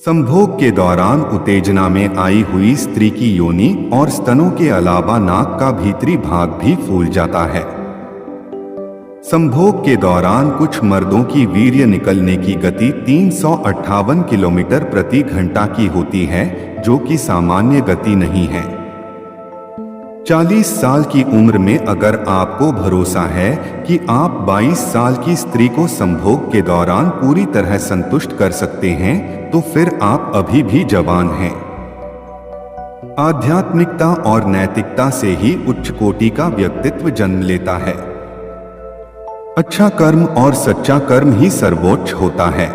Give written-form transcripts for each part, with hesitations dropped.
संभोग के दौरान उत्तेजना में आई हुई स्त्री की योनि और स्तनों के अलावा नाक का भीतरी भाग भी फूल जाता है। संभोग के दौरान कुछ मर्दों की वीर्य निकलने की गति 358 किलोमीटर प्रति घंटा की होती है, जो कि सामान्य गति नहीं है। 40 साल की उम्र में अगर आपको भरोसा है कि आप 22 साल की स्त्री को संभोग के दौरान पूरी तरह संतुष्ट कर सकते हैं, तो फिर आप अभी भी जवान हैं। आध्यात्मिकता और नैतिकता से ही उच्च कोटि का व्यक्तित्व जन्म लेता है। अच्छा कर्म और सच्चा कर्म ही सर्वोच्च होता है।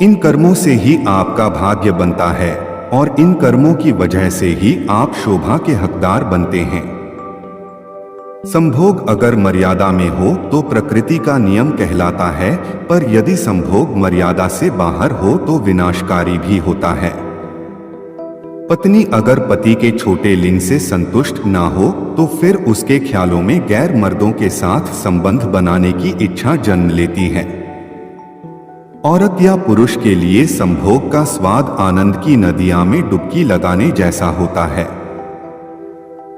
इन कर्मों से ही आपका भाग्य बनता है और इन कर्मों की वजह से ही आप शोभा के हकदार बनते हैं। संभोग अगर मर्यादा में हो तो प्रकृति का नियम कहलाता है, पर यदि संभोग मर्यादा से बाहर हो तो विनाशकारी भी होता है। पत्नी अगर पति के छोटे लिंग से संतुष्ट ना हो तो फिर उसके ख्यालों में गैर मर्दों के साथ संबंध बनाने की इच्छा जन्म लेती है। औरत या पुरुष के लिए संभोग का स्वाद आनंद की नदियां में डुबकी लगाने जैसा होता है।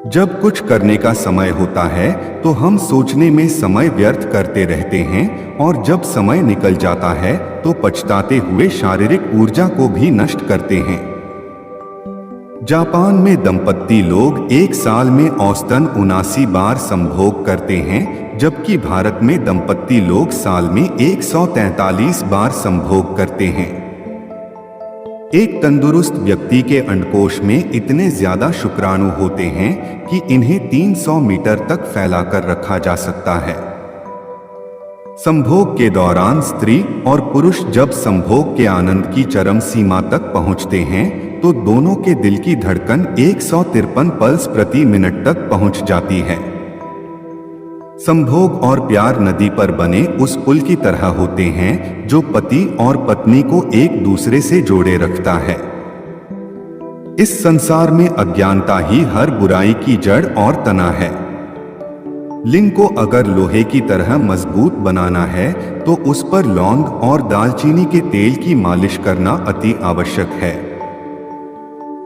जब कुछ करने का समय होता है तो हम सोचने में समय व्यर्थ करते रहते हैं, और जब समय निकल जाता है तो पछताते हुए शारीरिक ऊर्जा को भी नष्ट करते हैं। जापान में दंपत्ति लोग एक साल में औसतन 79 बार संभोग करते हैं, जबकि भारत में दंपत्ति लोग साल में 143 बार संभोग करते हैं। एक तंदुरुस्त व्यक्ति के अंडकोश में इतने ज्यादा शुक्राणु होते हैं कि इन्हें 300 मीटर तक फैलाकर रखा जा सकता है। संभोग के दौरान स्त्री और पुरुष जब संभोग के आनंद की चरम सीमा तक पहुंचते हैं तो दोनों के दिल की धड़कन 153 पल्स प्रति मिनट तक पहुंच जाती है। संभोग और प्यार नदी पर बने उस पुल की तरह होते हैं जो पति और पत्नी को एक दूसरे से जोड़े रखता है। इस संसार में अज्ञानता ही हर बुराई की जड़ और तना है। लिंग को अगर लोहे की तरह मजबूत बनाना है तो उस पर लौंग और दालचीनी के तेल की मालिश करना अति आवश्यक है।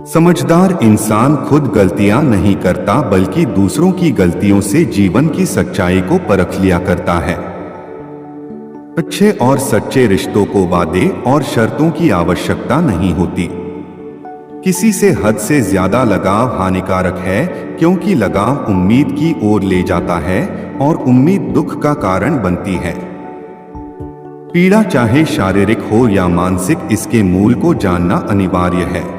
समझदार इंसान खुद गलतियां नहीं करता, बल्कि दूसरों की गलतियों से जीवन की सच्चाई को परख लिया करता है। अच्छे और सच्चे रिश्तों को वादे और शर्तों की आवश्यकता नहीं होती। किसी से हद से ज्यादा लगाव हानिकारक है, क्योंकि लगाव उम्मीद की ओर ले जाता है और उम्मीद दुख का कारण बनती है। पीड़ा चाहे शारीरिक हो या मानसिक, इसके मूल को जानना अनिवार्य है।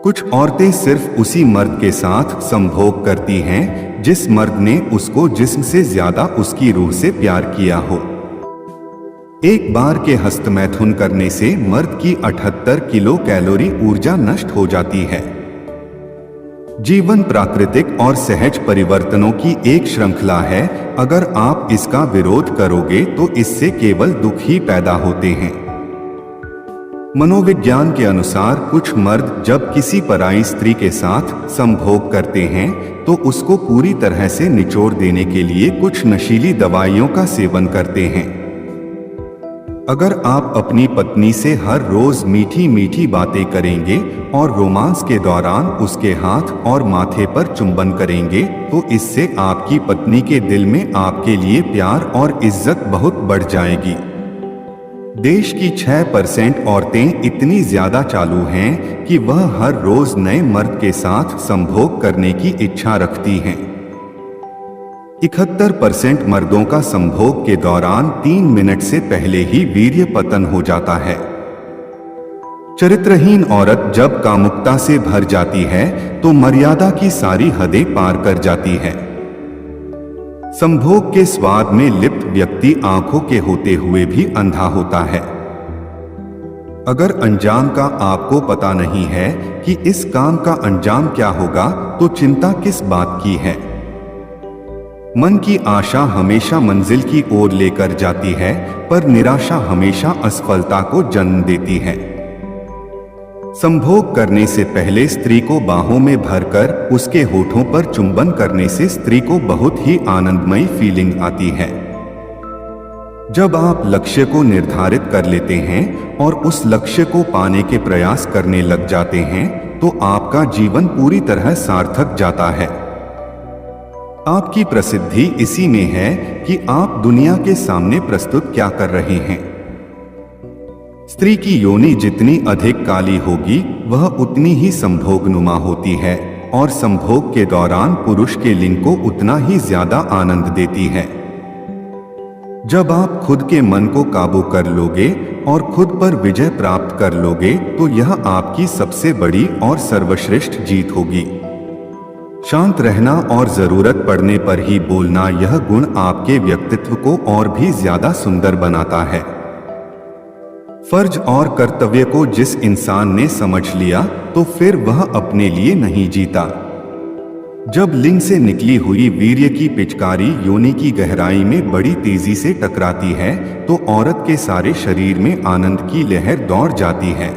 कुछ औरतें सिर्फ उसी मर्द के साथ संभोग करती हैं जिस मर्द ने उसको जिस्म से ज्यादा उसकी रूह से प्यार किया हो। एक बार के हस्तमैथुन करने से मर्द की 78 किलो कैलोरी ऊर्जा नष्ट हो जाती है। जीवन प्राकृतिक और सहज परिवर्तनों की एक श्रृंखला है। अगर आप इसका विरोध करोगे तो इससे केवल दुख ही पैदा होते हैं। मनोविज्ञान के अनुसार कुछ मर्द जब किसी पराई स्त्री के साथ संभोग करते हैं तो उसको पूरी तरह से निचोड़ देने के लिए कुछ नशीली दवाइयों का सेवन करते हैं। अगर आप अपनी पत्नी से हर रोज मीठी मीठी बातें करेंगे और रोमांस के दौरान उसके हाथ और माथे पर चुंबन करेंगे तो इससे आपकी पत्नी के दिल में आपके लिए प्यार और इज्जत बहुत बढ़ जाएगी। देश की 6% औरतें इतनी ज्यादा चालू हैं कि वह हर रोज नए मर्द के साथ संभोग करने की इच्छा रखती हैं। 71% मर्दों का संभोग के दौरान 3 मिनट से पहले ही वीर्य पतन हो जाता है। चरित्रहीन औरत जब कामुकता से भर जाती है तो मर्यादा की सारी हदें पार कर जाती है। संभोग के स्वाद में लिप्त व्यक्ति आंखों के होते हुए भी अंधा होता है। अगर अंजाम का आपको पता नहीं है कि इस काम का अंजाम क्या होगा तो चिंता किस बात की है। मन की आशा हमेशा मंजिल की ओर लेकर जाती है, पर निराशा हमेशा असफलता को जन्म देती है। संभोग करने से पहले स्त्री को बाहों में भरकर उसके होठों पर चुंबन करने से स्त्री को बहुत ही आनंदमयी फीलिंग आती है। जब आप लक्ष्य को निर्धारित कर लेते हैं और उस लक्ष्य को पाने के प्रयास करने लग जाते हैं तो आपका जीवन पूरी तरह सार्थक जाता है। आपकी प्रसिद्धि इसी में है कि आप दुनिया के सामने प्रस्तुत क्या कर रहे हैं। स्त्री की योनि जितनी अधिक काली होगी वह उतनी ही संभोगनुमा होती है और संभोग के दौरान पुरुष के लिंग को उतना ही ज्यादा आनंद देती है। जब आप खुद के मन को काबू कर लोगे और खुद पर विजय प्राप्त कर लोगे तो यह आपकी सबसे बड़ी और सर्वश्रेष्ठ जीत होगी। शांत रहना और जरूरत पड़ने पर ही बोलना, यह गुण आपके व्यक्तित्व को और भी ज्यादा सुंदर बनाता है। फर्ज और कर्तव्य को जिस इंसान ने समझ लिया तो फिर वह अपने लिए नहीं जीता। जब लिंग से निकली हुई वीर्य की पिचकारी योनि की गहराई में बड़ी तेजी से टकराती है तो औरत के सारे शरीर में आनंद की लहर दौड़ जाती है।